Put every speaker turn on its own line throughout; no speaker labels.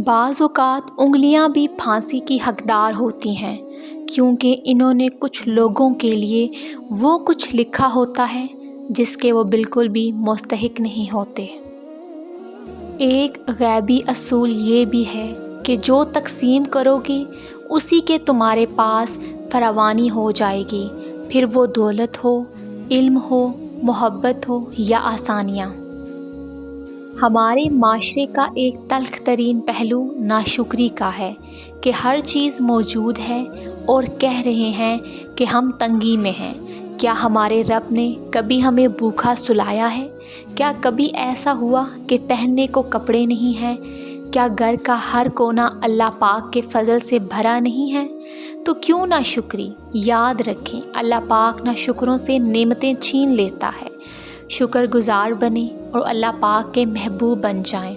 بعض اوقات انگلیاں بھی پھانسی کی حقدار ہوتی ہیں، کیونکہ انہوں نے کچھ لوگوں کے لیے وہ کچھ لکھا ہوتا ہے جس کے وہ بالکل بھی مستحق نہیں ہوتے۔ ایک غیبی اصول یہ بھی ہے کہ جو تقسیم کرو گے اسی کے تمہارے پاس فراوانی ہو جائے گی، پھر وہ دولت ہو، علم ہو، محبت ہو یا آسانیاں۔ ہمارے معاشرے کا ایک تلخ ترین پہلو ناشکری کا ہے کہ ہر چیز موجود ہے اور کہہ رہے ہیں کہ ہم تنگی میں ہیں۔ کیا ہمارے رب نے کبھی ہمیں بھوکا سلایا ہے؟ کیا کبھی ایسا ہوا کہ پہننے کو کپڑے نہیں ہیں؟ کیا گھر کا ہر کونا اللہ پاک کے فضل سے بھرا نہیں ہے؟ تو کیوں نہ شکری؟ یاد رکھیں، اللہ پاک نہ شکروں سے نعمتیں چھین لیتا ہے۔ شکر گزار بنیں اور اللہ پاک کے محبوب بن جائیں۔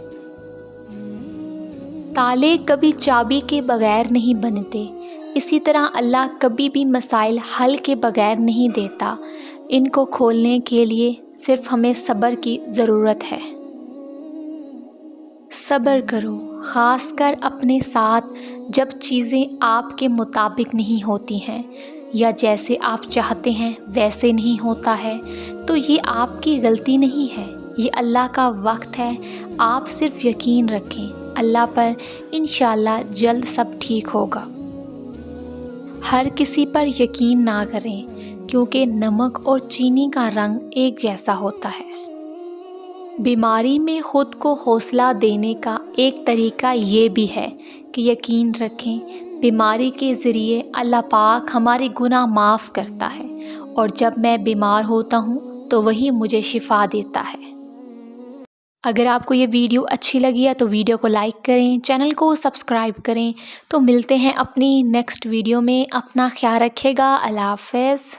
تالے کبھی چابی کے بغیر نہیں بنتے، اسی طرح اللہ کبھی بھی مسائل حل کے بغیر نہیں دیتا۔ ان کو کھولنے کے لیے صرف ہمیں صبر کی ضرورت ہے۔ صبر کرو، خاص کر اپنے ساتھ جب چیزیں آپ کے مطابق نہیں ہوتی ہیں یا جیسے آپ چاہتے ہیں ویسے نہیں ہوتا ہے، تو یہ آپ کی غلطی نہیں ہے، یہ اللہ کا وقت ہے۔ آپ صرف یقین رکھیں اللہ پر، انشاءاللہ جلد سب ٹھیک ہوگا۔ ہر کسی پر یقین نہ کریں، کیونکہ نمک اور چینی کا رنگ ایک جیسا ہوتا ہے۔ بیماری میں خود کو حوصلہ دینے کا ایک طریقہ یہ بھی ہے کہ یقین رکھیں بیماری کے ذریعے اللہ پاک ہمارے گناہ معاف کرتا ہے، اور جب میں بیمار ہوتا ہوں تو وہی مجھے شفا دیتا ہے۔ اگر آپ کو یہ ویڈیو اچھی لگی ہے تو ویڈیو کو لائک کریں، چینل کو سبسکرائب کریں۔ تو ملتے ہیں اپنی نیکسٹ ویڈیو میں، اپنا خیال رکھیے گا، اللہ حافظ۔